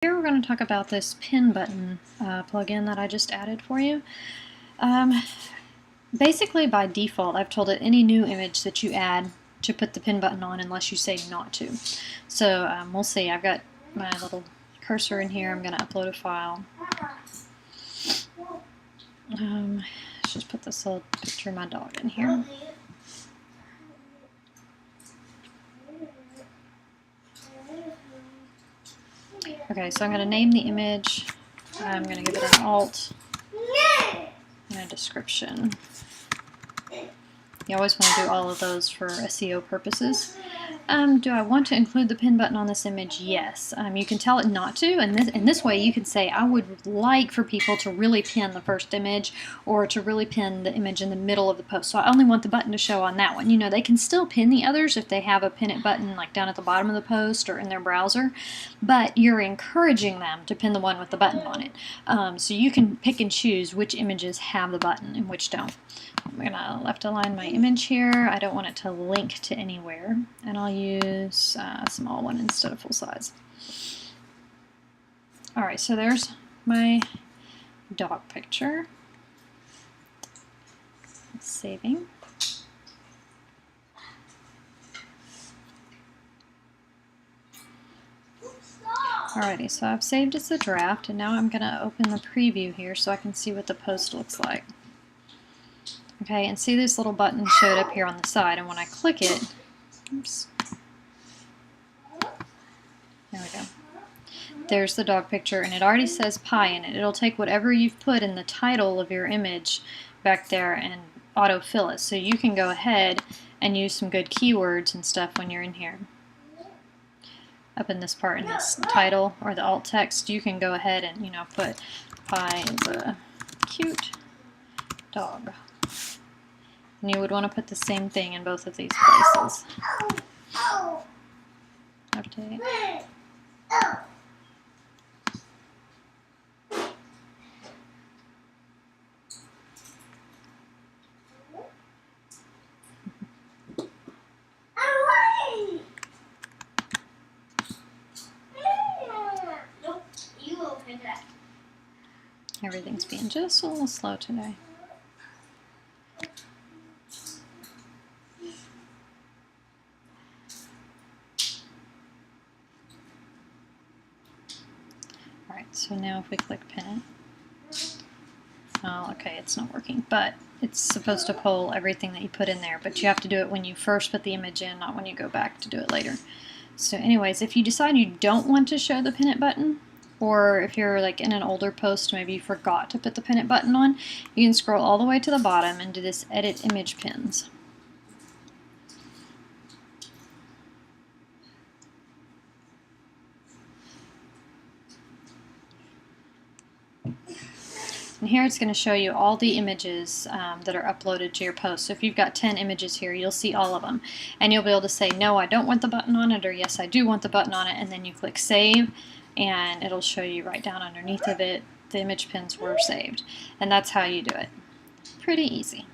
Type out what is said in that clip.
Here we're going to talk about this PInButton plugin that I just added for you. Basically, by default, I've told it any new image that you add to put the PInButton on unless you say not to. So we'll see. I've got my little cursor in here. I'm going to upload a file. Let's just put this little picture of my dog in here. Okay, so I'm going to name the image. I'm going to give it an alt and a description. You always want to do all of those for SEO purposes. Do I want to include the PInButton on this image? Yes. You can tell it not to, and this way you can say, I would like for people to really pin the first image or to really pin the image in the middle of the post. So I only want the button to show on that one. You know, they can still pin the others if they have a pin it button like down at the bottom of the post or in their browser, but you're encouraging them to pin the one with the button on it. So you can pick and choose which images have the button and which don't. I'm going to left align my image here. I don't want it to link to anywhere, and I'll use a small one instead of full size. Alright, so there's my dog picture. It's saving. Alrighty, so I've saved as a draft, and now I'm going to open the preview here so I can see what the post looks like. Okay, and see this little button showed up here on the side, and when I click it, oops, there we go. There's the dog picture, and it already says Pi in it. It'll take whatever you've put in the title of your image back there and autofill it. So you can go ahead and use some good keywords and stuff when you're in here. Up in this part, in this title or the alt text, you can go ahead and, you know, put Pi is a cute dog. And you would want to put the same thing in both of these places. Update. Everything's being just a little slow today. Alright, so now if we click pin it, oh, okay, it's not working, but it's supposed to pull everything that you put in there, but you have to do it when you first put the image in, not when you go back to do it later. So anyways, if you decide you don't want to show the pin it button, or if you're like in an older post, maybe you forgot to put the pin it button on, you can scroll all the way to the bottom and do this edit image pins. And here it's going to show you all the images that are uploaded to your post. So if you've got 10 images here, you'll see all of them. And you'll be able to say, no, I don't want the button on it, or yes, I do want the button on it, and then you click save, and it'll show you right down underneath of it the image pins were saved. And that's how you do it. Pretty easy.